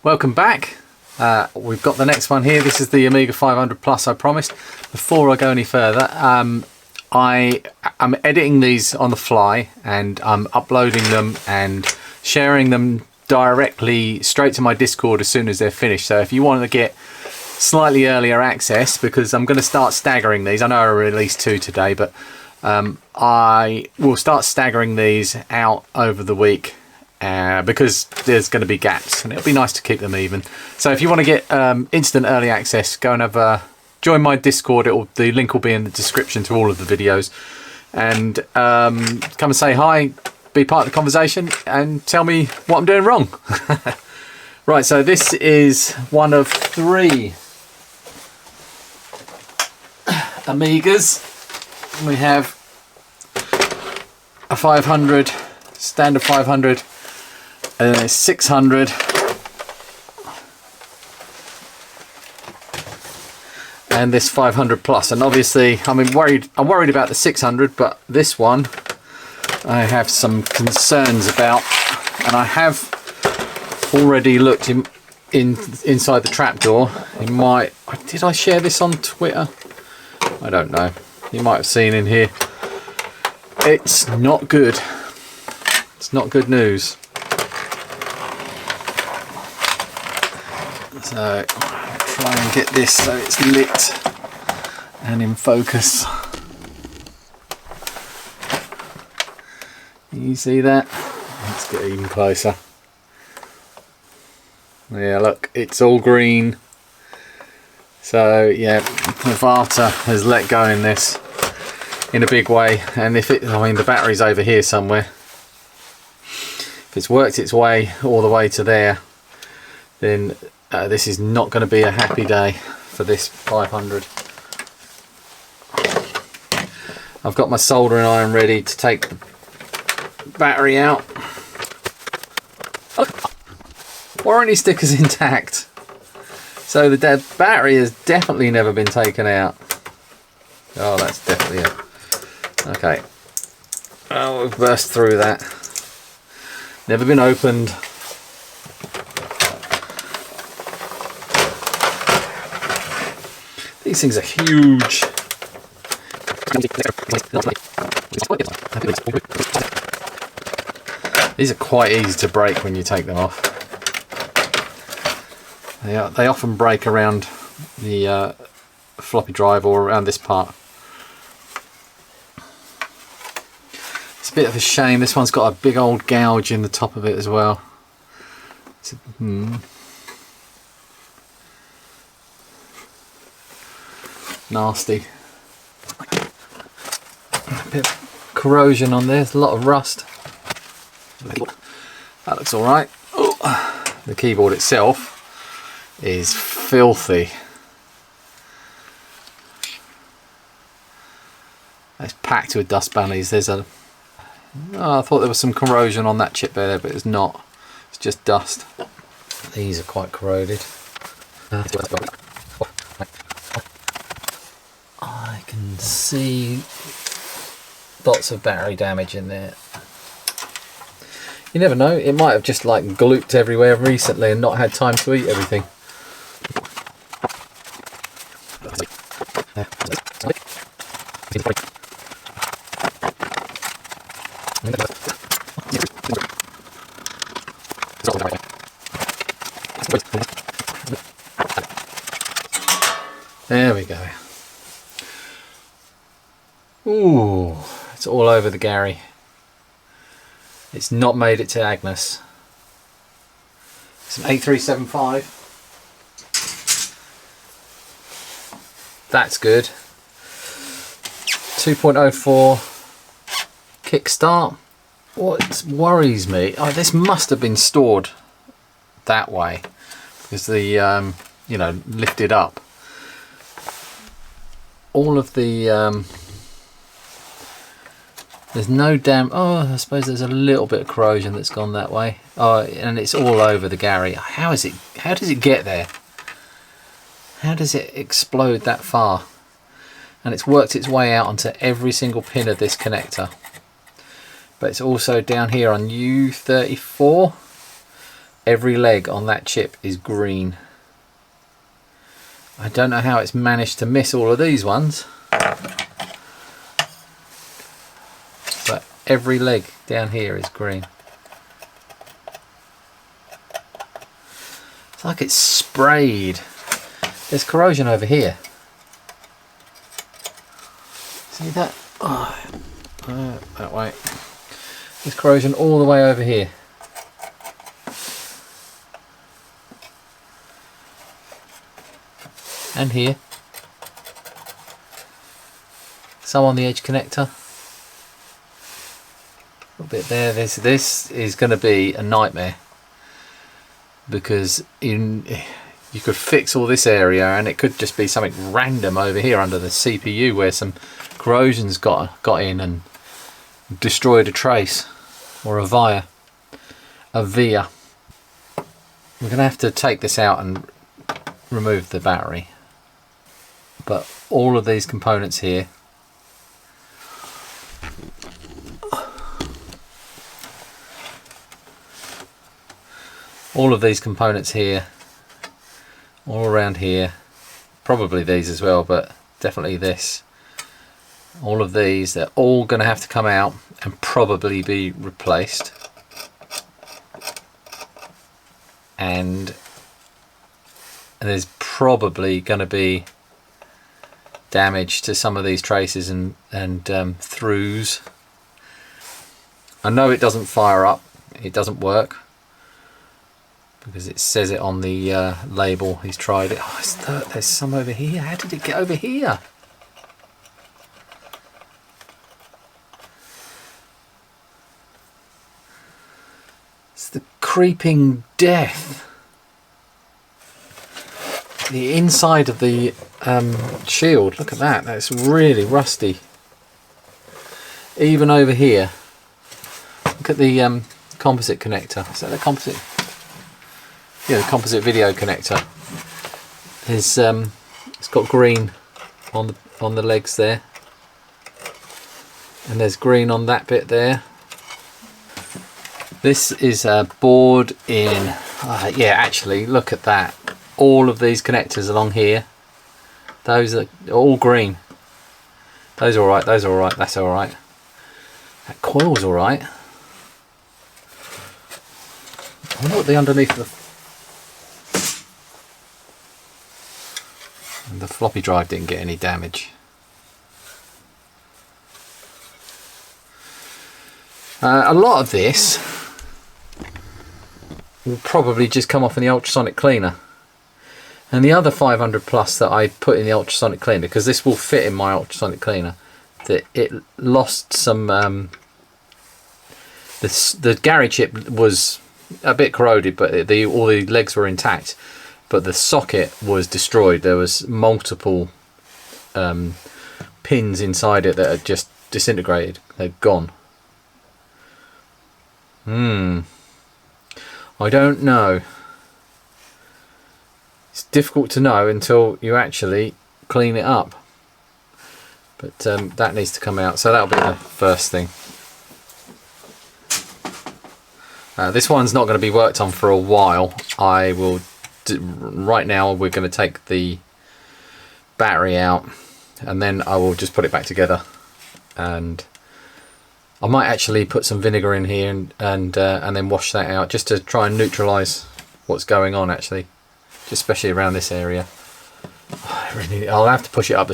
Welcome back. We've got the next one here. This is the Amiga 500 Plus, I promised. Before I go any further, I'm editing these on the fly, and I'm uploading them and sharing them directly straight to my Discord as soon as they're finished. So if you want to get slightly earlier access, because I'm going to start staggering these. I know I released 2 today, but I will start staggering these out over the week. Because there's going to be gaps, and it'll be nice to keep them even. So if you want to get instant early access, go and join my Discord. The link will be in the description to all of the videos, and come and say hi, be part of the conversation, and tell me what I'm doing wrong. Right, so this is one of 3 Amigas. We have a 500, standard 500. And then a 600, and this 500 plus. And obviously, I'm worried about the 600, but this one I have some concerns about, and I have already looked inside the trapdoor. Did I share this on Twitter? I don't know. You might have seen in here. It's not good. It's not good news. So try and get this so it's lit and in focus. You see that? Let's get even closer. Yeah, look, it's all green. So yeah, the VARTA has let go in this in a big way, and the battery's over here somewhere. If it's worked its way all the way to there, then this is not going to be a happy day for this 500. I've got my soldering iron ready to take the battery out. Warranty sticker's intact, so the battery has definitely never been taken out. Oh, that's definitely it. Okay, oh, we've burst through that. Never been opened. These things are huge. These are quite easy to break when you take them off. They often break around the floppy drive or around this part. It's a bit of a shame. This one's got a big old gouge in the top of it as well. Nasty. A bit of corrosion on there. There's a lot of rust. That looks alright. Oh, the keyboard itself is filthy. It's packed with dust bunnies. I thought there was some corrosion on that chip there, but it's not. It's just dust. These are quite corroded. I can see lots of battery damage in there. You never know, it might have just like glooped everywhere recently and not had time to eat everything. There we go. Ooh, it's all over the Gary. It's not made it to Agnes. It's an 8375. That's good. 2.04 kickstart. What worries me, this must have been stored that way because the lifted up. All of the there's no I suppose there's a little bit of corrosion that's gone that way. Oh, and it's all over the Gary. How does it get there? How does it explode that far? And it's worked its way out onto every single pin of this connector. But it's also down here on U34 every leg on that chip is green. I don't know how it's managed to miss all of these ones, but every leg down here is green. It's like it's sprayed. There's corrosion over here. See that? Oh, that way. There's corrosion all the way over here. And here. Some on the edge connector. A little bit there. This is going to be a nightmare, because you could fix all this area and it could just be something random over here under the CPU where some corrosion's got in and destroyed a trace or a via. We're going to have to take this out and remove the battery. But all of these components here, all around here, probably these as well, but definitely this, all of these, they're all going to have to come out and probably be replaced. And there's probably going to be damage to some of these traces and throughs. I know it doesn't fire up, it doesn't work, because it says it on the label. He's tried it. Oh, there's some over here. How did it get over here? It's the creeping death. The inside of the shield, look at that, that's really rusty. Even over here, look at the composite connector. Is that the composite? Yeah, the composite video connector. It's got green on the legs there, and there's green on that bit there. This is a board in, yeah, actually look at that. All of these connectors along here, those are all green. Those are alright, those are alright, that's alright. That coil's alright. I wonder what the underneath the floppy drive didn't get any damage. A lot of this will probably just come off in the ultrasonic cleaner. And the other 500 plus that I put in the ultrasonic cleaner, because this will fit in my ultrasonic cleaner, that it lost some, the Gary chip was a bit corroded, but all the legs were intact, but the socket was destroyed. There was multiple pins inside it that had just disintegrated. They're gone. I don't know. It's difficult to know until you actually clean it up, but that needs to come out, so that'll be the first thing. This one's not going to be worked on for a while. Right now we're going to take the battery out, and then I will just put it back together, and I might actually put some vinegar in here and then wash that out, just to try and neutralize what's going on, actually, especially around this area. I'll have to push it up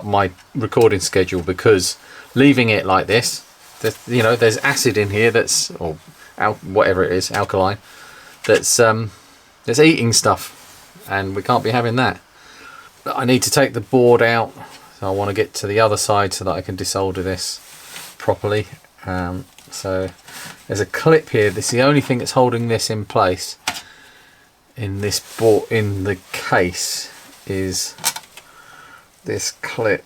my recording schedule, because leaving it like this, there's acid in here that's, or whatever it is, alkaline, that's eating stuff, and we can't be having that. But I need to take the board out, so I want to get to the other side so that I can desolder this properly. So there's a clip here. This is the only thing that's holding this in place in this board, in the case, is this clip.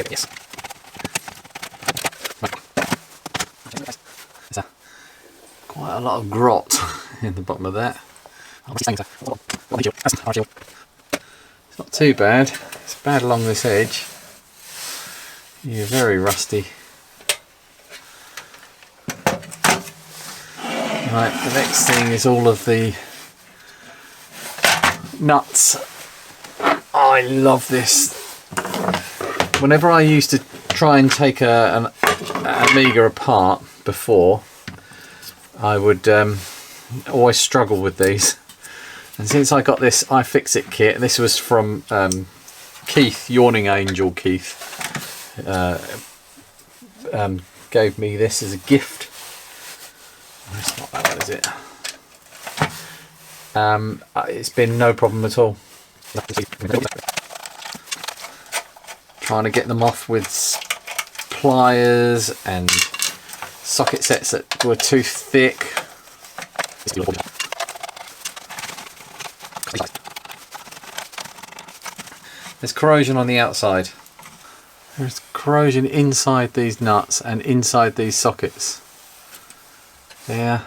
Yes. There's quite a lot of grot in the bottom of that. It's not too bad. It's bad along this edge. You're very rusty. Right, the next thing is all of the nuts. I love this. Whenever I used to try and take an Amiga apart before, I would always struggle with these. And since I got this iFixit kit, this was from Keith, Yawning Angel Keith, gave me this as a gift. It's not that one, is it? It's been no problem at all. Trying to get them off with pliers and socket sets that were too thick. There's corrosion on the outside. There's corrosion inside these nuts and inside these sockets. There,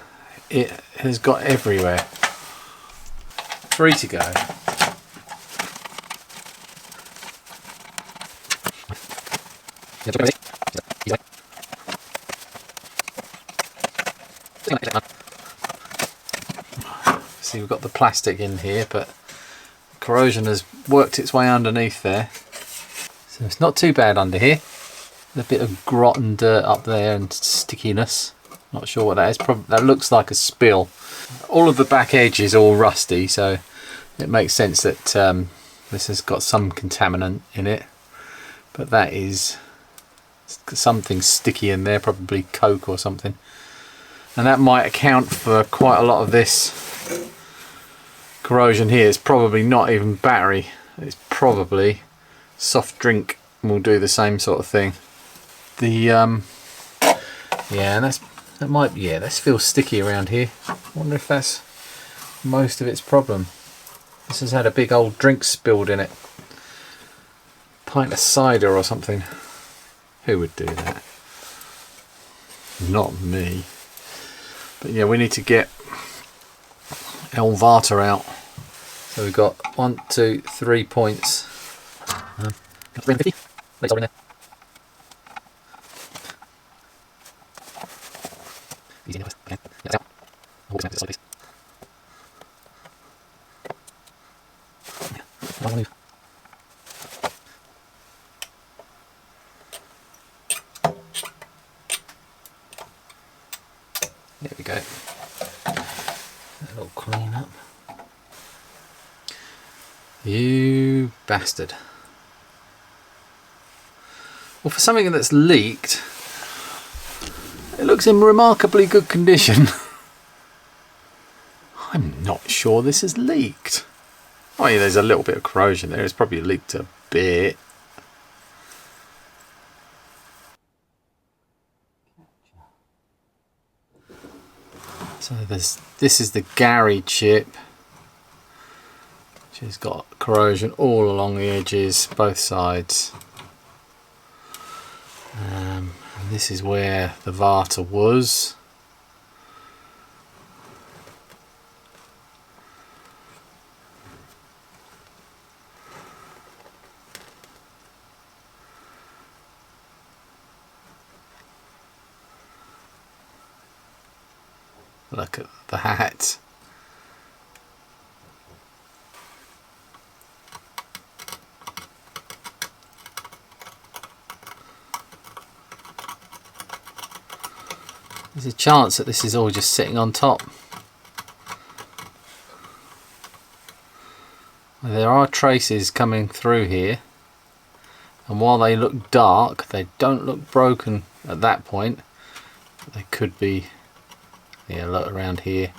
it has got everywhere. 3 to go. See, we've got the plastic in here, but corrosion has worked its way underneath there. So it's not too bad under here. There's a bit of grot and dirt up there and stickiness. Not sure what that is. Probably, that looks like a spill. All of the back edge is all rusty, so it makes sense that this has got some contaminant in it. But that is something sticky in there, probably coke or something. And that might account for quite a lot of this corrosion here. It's probably not even battery. It's probably soft drink will do the same sort of thing. The yeah, and that might, yeah, this feels sticky around here. I wonder if that's most of its problem. This has had a big old drink spilled in it. Pint of cider or something. Who would do that? Not me. But yeah, we need to get VARTA out. So we've got 1, 2, 3 points. 350. Let's all in there. Easy enough. Okay. That's out. I'll walk this side, please. Yeah. One move. There we go. A little clean up. You bastard. Well, for something that's leaked, it looks in remarkably good condition. I'm not sure this has leaked. Oh yeah, there's a little bit of corrosion there. It's probably leaked a bit. So this is the Gary chip, which has got corrosion all along the edges, both sides. And this is where the VARTA was. Look at that. There's a chance that this is all just sitting on top. There are traces coming through here, and while they look dark, they don't look broken at that point. They could be, yeah, look around here.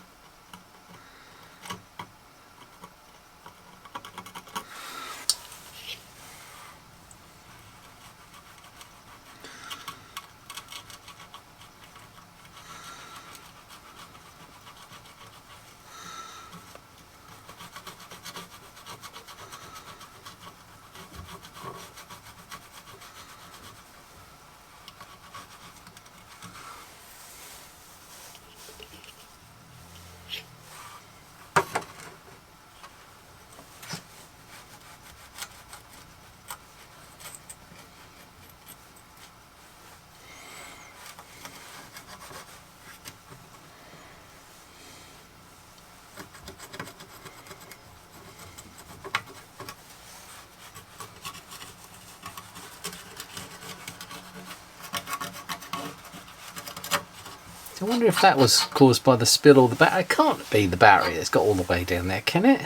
I wonder if that was caused by the spill or the battery. It can't be the battery that's got all the way down there, can it?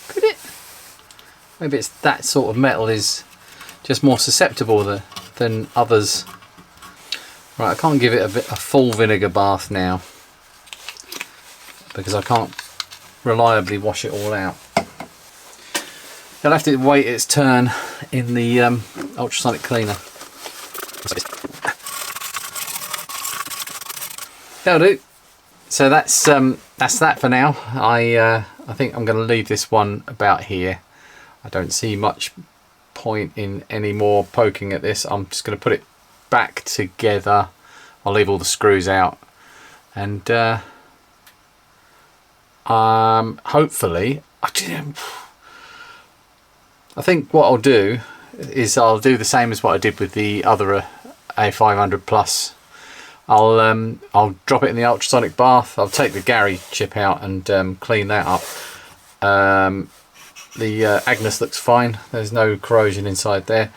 Could it? Maybe it's that sort of metal is just more susceptible than others. Right, I can't give it a full vinegar bath now because I can't reliably wash it all out. I'll have to wait its turn in the ultrasonic cleaner. That'll do. So that's that for now. I think I'm going to leave this one about here. I don't see much point in any more poking at this. I'm just going to put it back together. I'll leave all the screws out, and hopefully, I think what I'll do is I'll do the same as what I did with the other A500 Plus. I'll drop it in the ultrasonic bath. I'll take the Gary chip out and clean that up. The Agnes looks fine. There's no corrosion inside there.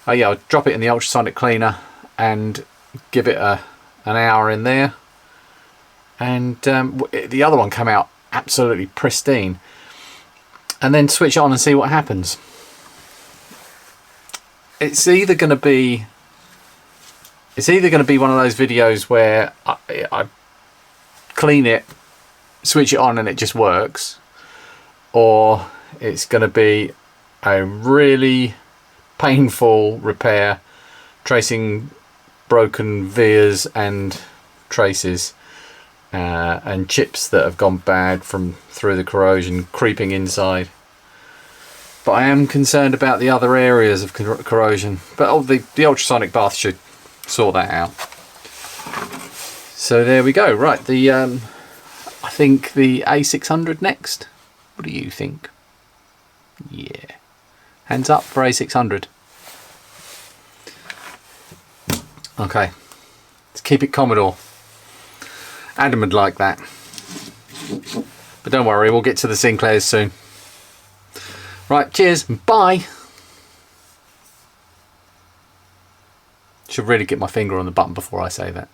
Yeah, I'll drop it in the ultrasonic cleaner and give it an hour in there. And the other one came out absolutely pristine. And then switch it on and see what happens. It's either going to be one of those videos where I clean it, switch it on and it just works, or it's going to be a really painful repair, tracing broken vias and traces and chips that have gone bad through the corrosion creeping inside. But I am concerned about the other areas of corrosion. But the ultrasonic bath should sort that out. So there we go. Right, I think the A600 next. What do you think? Yeah. Hands up for A600. Okay. Let's keep it Commodore. Adam would like that. But don't worry, we'll get to the Sinclairs soon. Right, cheers, bye. Should really get my finger on the button before I say that.